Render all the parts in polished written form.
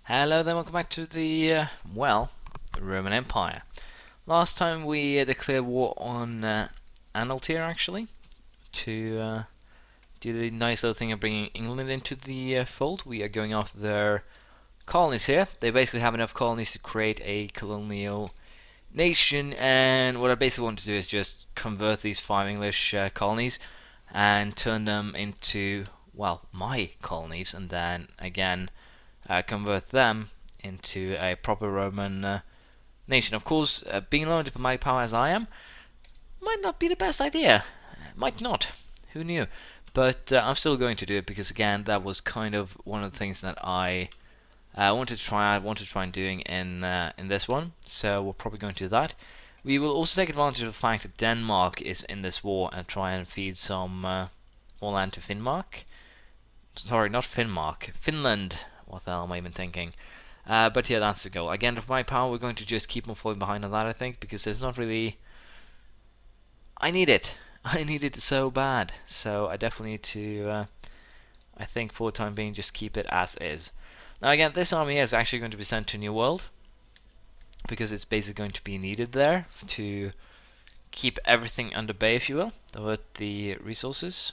Hello then, welcome back to the Roman Empire. Last time we declared war on Anhaltir, actually, to do the nice little thing of bringing England into the fold. We are going after their colonies here. They basically have enough colonies to create a colonial nation, and what I basically want to do is just convert these 5 English colonies and turn them into, well, my colonies, and then again convert them into a proper Roman nation. Of course, being low in diplomatic power as I am, might not be the best idea. Might not. Who knew? But I'm still going to do it because, again, that was kind of one of the things that I wanted to try. I wanted to try and doing in this one. So we're probably going to do that. We will also take advantage of the fact that Denmark is in this war and try and feed some more land to Finnmark. Sorry, not Finnmark. Finland. What the hell am I even thinking? But yeah, that's the goal. Again, with my power, we're going to just keep on falling behind on that, I think, because there's not really... I need it. I need it so bad. So I definitely need to, I think, for the time being, just keep it as is. Now, again, this army is actually going to be sent to New World, because it's basically going to be needed there to keep everything under bay, if you will, with the resources.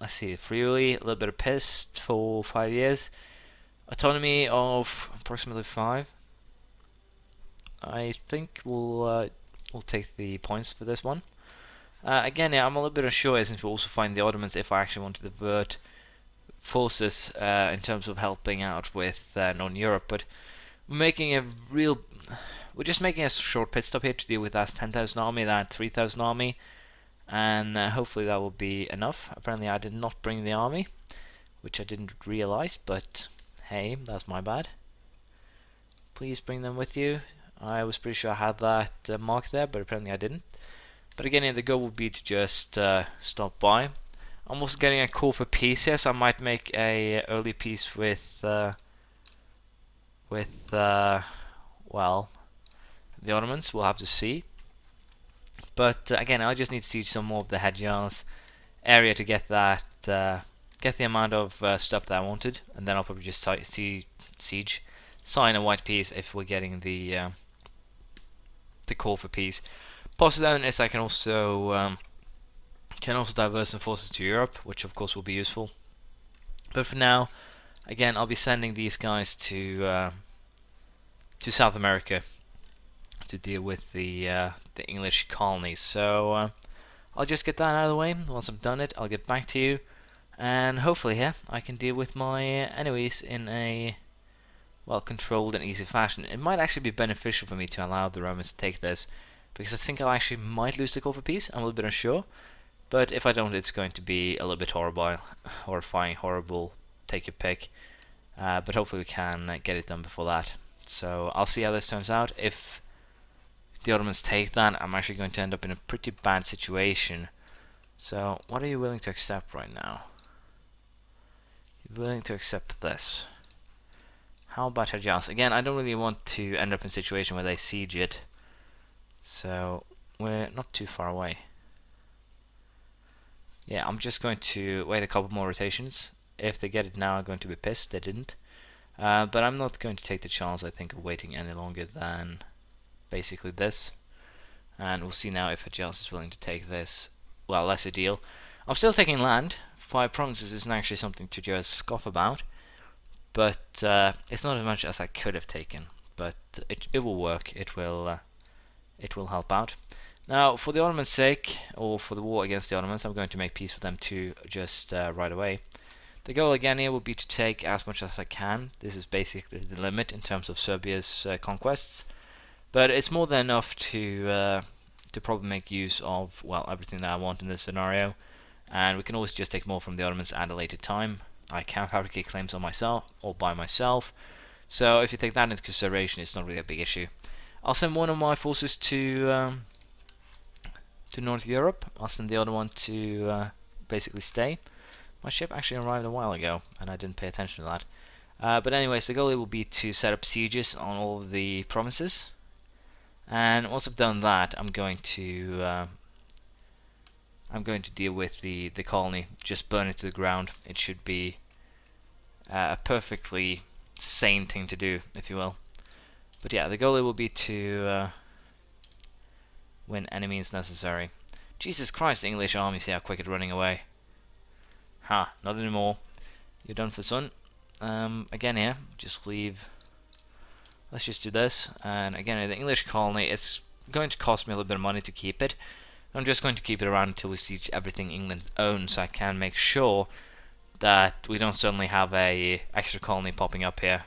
Let's see, freely, a little bit of pissed for 5 years. Autonomy of approximately 5. I think we'll take the points for this one. Again, yeah, I'm a little bit unsure since we also find the Ottomans if I actually want to divert forces in terms of helping out with Northern Europe, but we're just making a short pit stop here to deal with that 10,000 army, that 3,000 army, and hopefully that will be enough. Apparently I did not bring the army, which I didn't realize, but hey, that's my bad. Please bring them with you. I was pretty sure I had that marked there, but apparently I didn't. But again, yeah, the goal would be to just stop by. I'm also getting a call for peace here, so I might make a early peace with well, the Ottomans. We'll have to see. But again, I just need to siege some more of the Hejaz area to get that get the amount of stuff that I wanted, and then I'll probably just sign a white peace if we're getting the call for peace. Possibly then is I can also divert some forces to Europe, which of course will be useful. But for now, again, I'll be sending these guys to South America to deal with the English colonies. So I'll just get that out of the way. Once I've done it, I'll get back to you, and hopefully here I can deal with my enemies in a well controlled and easy fashion. It might actually be beneficial for me to allow the Romans to take this, because I think I actually might lose the call for peace. I'm a little bit unsure, but if I don't, it's going to be a little bit horrifying, horrible, take your pick. But hopefully we can get it done before that. So I'll see how this turns out. If the Ottomans take that, I'm actually going to end up in a pretty bad situation. So what are you willing to accept right now? You're willing to accept this. How about Hejaz? Again, I don't really want to end up in a situation where they siege it. So we're not too far away. Yeah, I'm just going to wait a couple more rotations. If they get it now, I'm going to be pissed. They didn't. But I'm not going to take the chance, I think, of waiting any longer than basically this. And we'll see now if Hejaz is willing to take this. Well, that's a deal. I'm still taking land. 5 provinces isn't actually something to just scoff about. But it's not as much as I could have taken. But it will work. It will help out. Now, for the Ottomans' sake, or for the war against the Ottomans, I'm going to make peace with them too, just right away. The goal again here will be to take as much as I can. This is basically the limit in terms of Serbia's conquests, but it's more than enough to probably make use of well everything that I want in this scenario. And we can always just take more from the Ottomans at a later time. I can fabricate claims on myself or by myself, so if you take that into consideration, it's not really a big issue. I'll send one of my forces to North Europe. I'll send the other one to basically stay. My ship actually arrived a while ago, and I didn't pay attention to that. But anyways, the goal will be to set up sieges on all of the provinces. And once I've done that, I'm going to deal with the colony. Just burn it to the ground. It should be a perfectly sane thing to do, if you will. But yeah, the goal will be to win any means necessary. Jesus Christ, the English army, see how quick it's running away. Ha, not anymore. You're done for, son. Again here, just leave. Let's just do this. And again, the English colony, it's going to cost me a little bit of money to keep it. I'm just going to keep it around until we siege everything England owns, so I can make sure that we don't suddenly have a extra colony popping up here,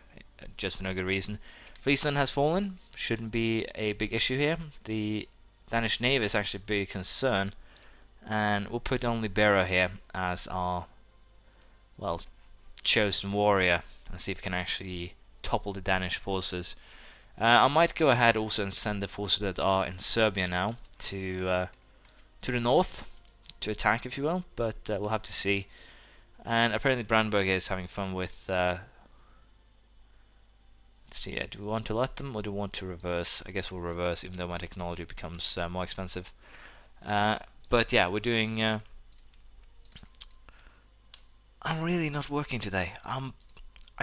just for no good reason. Friesland has fallen, shouldn't be a big issue here. The Danish Navy is actually a big concern, and we'll put only Libero here as our, well, chosen warrior, and see if we can actually topple the Danish forces. I might go ahead also and send the forces that are in Serbia now to the north to attack, if you will, but we'll have to see. And apparently Brandenburg is having fun with let's see, do we want to let them or do we want to reverse? I guess we'll reverse, even though my technology becomes more expensive. But yeah, we're doing I'm really not working today. I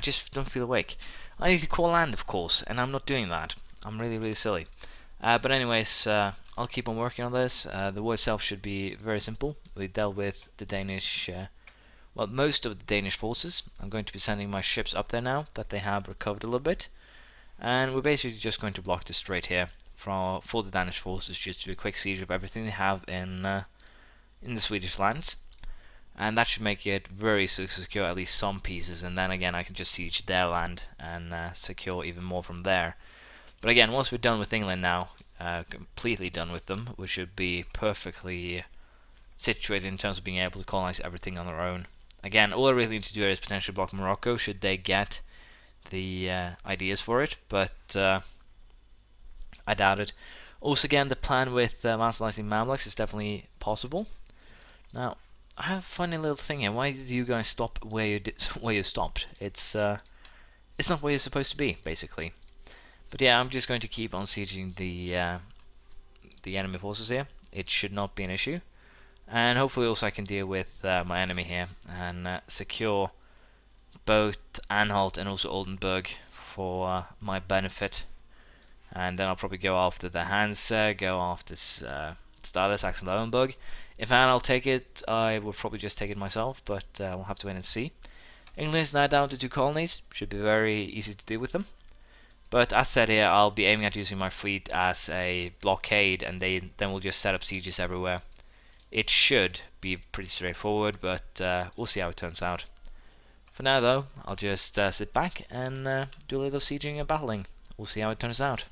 just don't feel awake. I need to call land, of course, and I'm not doing that. I'm really silly. But anyways, I'll keep on working on this. The war itself should be very simple. We dealt with the Danish, well, most of the Danish forces. I'm going to be sending my ships up there now that they have recovered a little bit. And we're basically just going to block the strait here for the Danish forces, just to do a quick siege of everything they have in the Swedish lands. And that should make it very secure, at least some pieces, and then again I can just siege their land and secure even more from there. But again, once we're done with England now, completely done with them, we should be perfectly situated in terms of being able to colonize everything on our own. Again, all I really need to do is potentially block Morocco, should they get the ideas for it, but I doubt it. Also again, the plan with marginalizing Mamluks is definitely possible. Now, I have a funny little thing here. Why did you guys stop where you stopped? It's not where you're supposed to be, basically. But yeah, I'm just going to keep on sieging the enemy forces here. It should not be an issue, and hopefully also I can deal with my enemy here and secure both Anhalt and also Oldenburg for my benefit. And then I'll probably go after the Hansa, go after Stade, Saxon-Lauenburg. If I'll take it, I will probably just take it myself, but we'll have to wait and see. England is now down to 2 colonies, should be very easy to deal with them. But as said here, I'll be aiming at using my fleet as a blockade, and then we'll just set up sieges everywhere. It should be pretty straightforward, but we'll see how it turns out. For now though, I'll just sit back and do a little sieging and battling. We'll see how it turns out.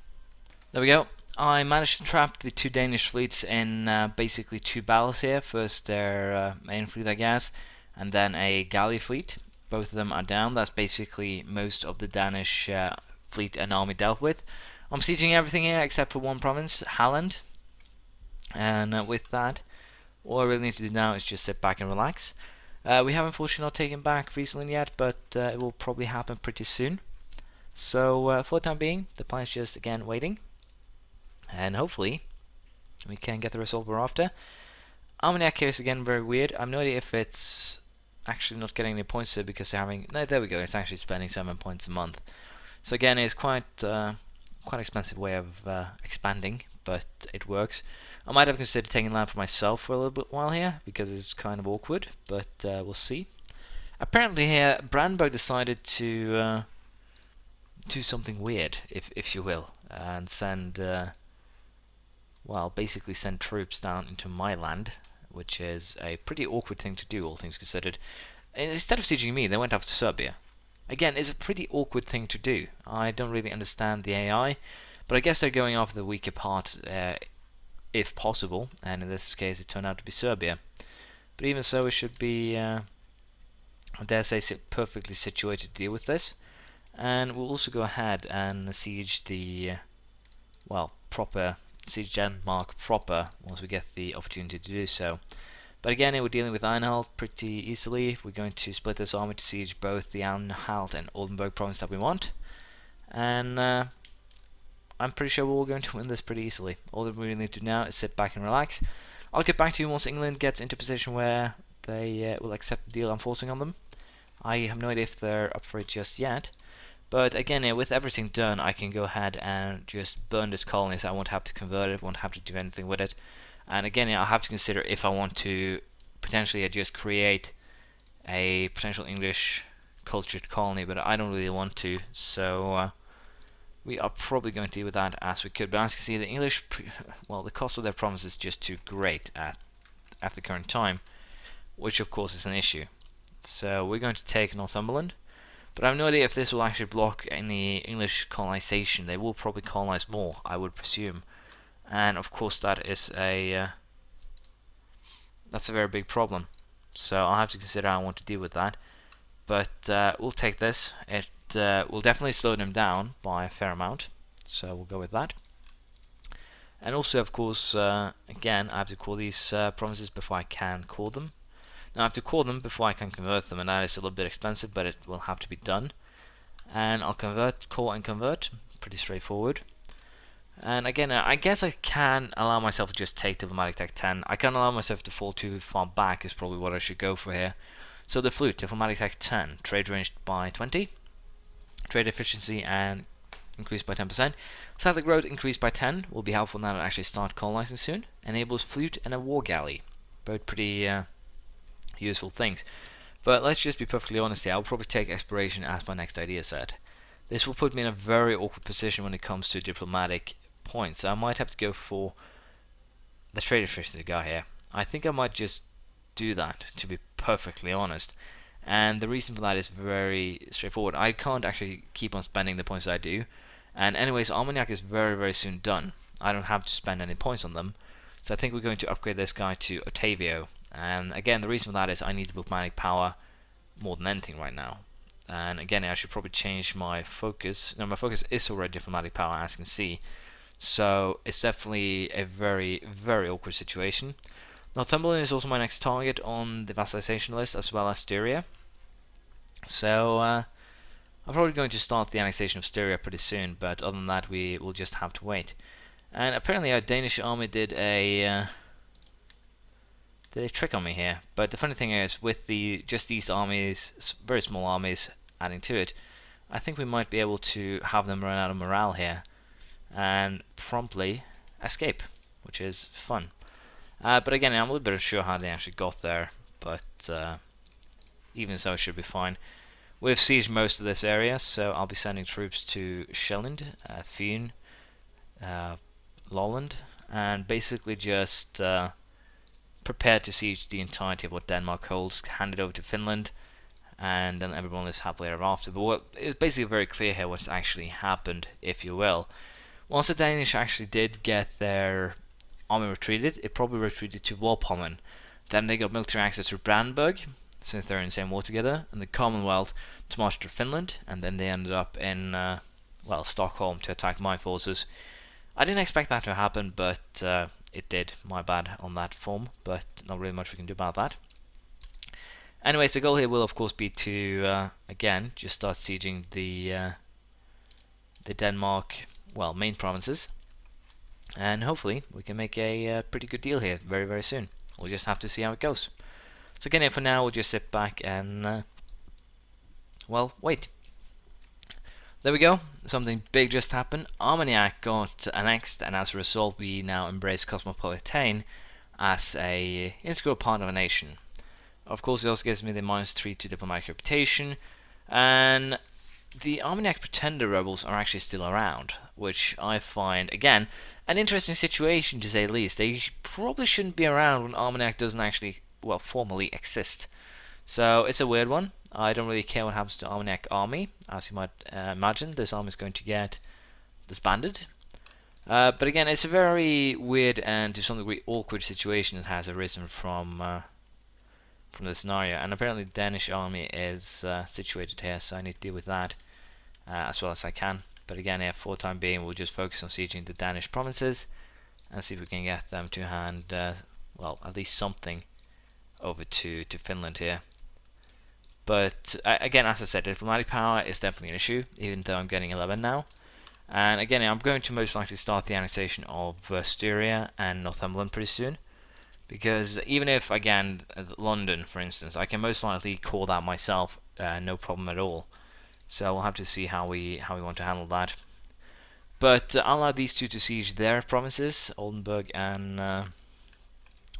There we go. I managed to trap the 2 Danish fleets in basically 2 battles here. First their main fleet, I guess, and then a galley fleet. Both of them are down. That's basically most of the Danish fleet and army dealt with. I'm sieging everything here except for one province, Halland. And with that, all I really need to do now is just sit back and relax. We have unfortunately not taken back Friesland yet, but it will probably happen pretty soon. So for the time being, the plan is just again waiting. And hopefully we can get the result we're after. Armagnac here is again very weird. I have no idea if it's actually not getting any points here because they're having... No, there we go. It's actually spending 7 points a month. So again, it's quite expensive way of expanding, but it works. I might have considered taking land for myself for a little bit while here because it's kind of awkward, but we'll see. Apparently here, Brandenburg decided to do something weird, if you will, and send... well, basically send troops down into my land, which is a pretty awkward thing to do, all things considered. Instead of sieging me, they went after Serbia. Again, it's a pretty awkward thing to do. I don't really understand the AI, but I guess they're going after the weaker part, if possible, and in this case it turned out to be Serbia. But even so, it should be, I dare say, perfectly situated to deal with this. And we'll also go ahead and siege the, well, proper... siege Denmark proper once we get the opportunity to do so. But again, we're dealing with Anhalt pretty easily. We're going to split this army to siege both the Anhalt and Oldenburg province that we want. And I'm pretty sure we're going to win this pretty easily. All that we really need to do now is sit back and relax. I'll get back to you once England gets into a position where they will accept the deal I'm forcing on them. I have no idea if they're up for it just yet. But again, yeah, with everything done, I can go ahead and just burn this colony, so I won't have to convert it, won't have to do anything with it. And again, yeah, I'll have to consider if I want to potentially just create a potential English cultured colony, but I don't really want to, so we are probably going to deal with that as we could. But as you can see, the English, well, the cost of their province is just too great at the current time, which of course is an issue. So we're going to take Northumberland, but I have no idea if this will actually block any English colonization. They will probably colonize more, I would presume, and of course that is that's a very big problem. So I'll have to consider how I want to deal with that. But we'll take this. It will definitely slow them down by a fair amount, so we'll go with that. And also, of course, again, I have to call these provinces before I can call them. Now I have to call them before I can convert them, and that is a little bit expensive, but it will have to be done. And I'll call and convert, pretty straightforward. And again, I guess I can allow myself to just take diplomatic tech 10. I can't allow myself to fall too far back is probably what I should go for here. So the flute, diplomatic tech 10, trade range by 20, trade efficiency and increased by 10%. Satellite growth increased by 10 will be helpful now to actually start colonizing soon. Enables flute and a war galley, both pretty useful things. But let's just be perfectly honest here, I'll probably take exploration as my next idea set. This will put me in a very awkward position when it comes to diplomatic points. I might have to go for the trade efficiency guy here. I think I might just do that, to be perfectly honest. And the reason for that is very straightforward. I can't actually keep on spending the points that I do. And anyways, Armagnac is very, very soon done. I don't have to spend any points on them. So I think we're going to upgrade this guy to Ottavio. And again, the reason for that is I need diplomatic power more than anything right now. And again, I should probably change my focus. No, my focus is already diplomatic power, as you can see. So it's definitely a very, very awkward situation. Northumberland is also my next target on the vassalization list, as well as Styria. So I'm probably going to start the annexation of Styria pretty soon, but other than that, we will just have to wait. And apparently, our Danish army did a trick on me here. But the funny thing is, with just these armies, very small armies, adding to it, I think we might be able to have them run out of morale here and promptly escape, which is fun. But again, I'm a little bit unsure how they actually got there, but even so, it should be fine. We've sieged most of this area, so I'll be sending troops to Sjælland, Fyn, Lolland, and basically just prepare to siege the entirety of what Denmark holds, hand it over to Finland, and then everyone lives happily ever after. But it's basically very clear here what's actually happened, if you will. Once the Danish actually did get their army retreated, it probably retreated to Warpommern. Then they got military access to Brandenburg, since they're in the same war together, and the Commonwealth to march to Finland, and then they ended up in, well, Stockholm to attack my forces. I didn't expect that to happen, but it did. My bad on that form, but not really much we can do about that. Anyways, the goal here will of course be to, again, just start sieging the Denmark, well, main provinces. And hopefully we can make a pretty good deal here very, very soon. We'll just have to see how it goes. So again, for now, we'll just sit back and, well, wait. There we go. Something big just happened. Armagnac got annexed, and as a result, we now embrace Cosmopolitan as a integral part of a nation. Of course, it also gives me the -3 to diplomatic reputation, and the Armagnac Pretender rebels are actually still around, which I find, again, an interesting situation to say the least. They probably shouldn't be around when Armagnac doesn't actually, well, formally exist. So it's a weird one. I don't really care what happens to Armagnac army, as you might imagine. This army is going to get disbanded. But again, it's a very weird and to some degree awkward situation that has arisen from the scenario. And apparently the Danish army is situated here, so I need to deal with that as well as I can. But again, for the time being, we'll just focus on sieging the Danish provinces and see if we can get them to hand, well, at least something over to Finland here. But again, as I said, diplomatic power is definitely an issue, even though I'm getting 11 now. And again, I'm going to most likely start the annexation of Styria and Northumberland pretty soon. Because even if, again, London, for instance, I can most likely call that myself no problem at all. So we'll have to see how we want to handle that. But I'll allow these two to siege their provinces, Oldenburg and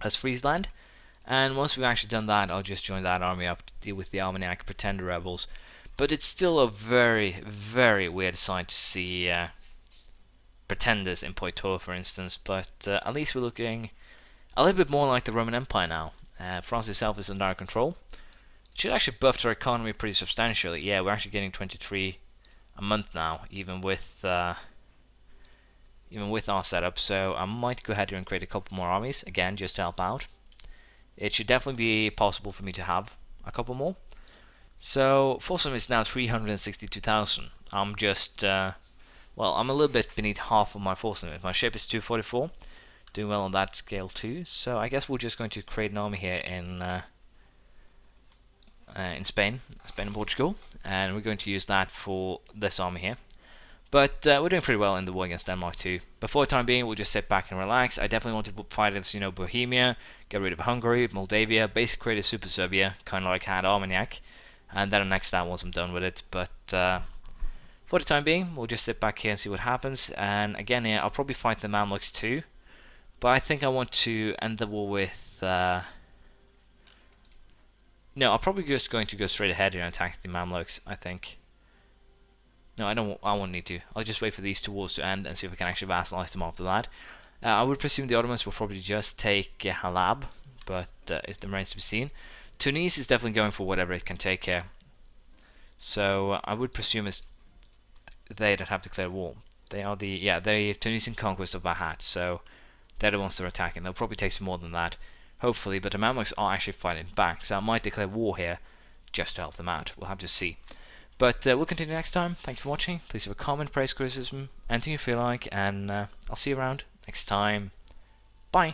Friesland. And once we've actually done that, I'll just join that army up to deal with the Armagnac pretender rebels. But it's still a very, very weird sight to see pretenders in Poitou, for instance. But at least we're looking a little bit more like the Roman Empire now. France itself is under our control. It should actually buff our economy pretty substantially. Yeah, we're actually getting 23 a month now, even with our setup. So I might go ahead here and create a couple more armies again, just to help out. It should definitely be possible for me to have a couple more. So force limit is now 362,000. I'm just well, I'm a little bit beneath half of my force limit. My ship is 244, doing well on that scale too. So I guess we're just going to create an army here in Spain and Portugal, and we're going to use that for this army here. But we're doing pretty well in the war against Denmark too. But for the time being, we'll just sit back and relax. I definitely want to fight against, Bohemia, get rid of Hungary, Moldavia, basically create a super Serbia, kind of like I had Armagnac, and then next time once I'm done with it. But for the time being, we'll just sit back here and see what happens. And again, I'll probably fight the Mamluks too, but I think I want to end the war with. No, I'm probably just going to go straight ahead here and attack the Mamluks, I think. No, I won't need to. I'll just wait for these two wars to end and see if we can actually vassalize them after that. I would presume the Ottomans will probably just take Halab, but it remains to be seen. Tunis is definitely going for whatever it can take here. So I would presume it's they that have declared war. They are the Tunisian conquest of Bahat, so they're the ones that are attacking. They'll probably take some more than that, hopefully, but the Mamluks are actually fighting back, so I might declare war here just to help them out. We'll have to see. But we'll continue next time. Thank you for watching. Please leave a comment, praise, criticism, anything you feel like, and I'll see you around next time. Bye.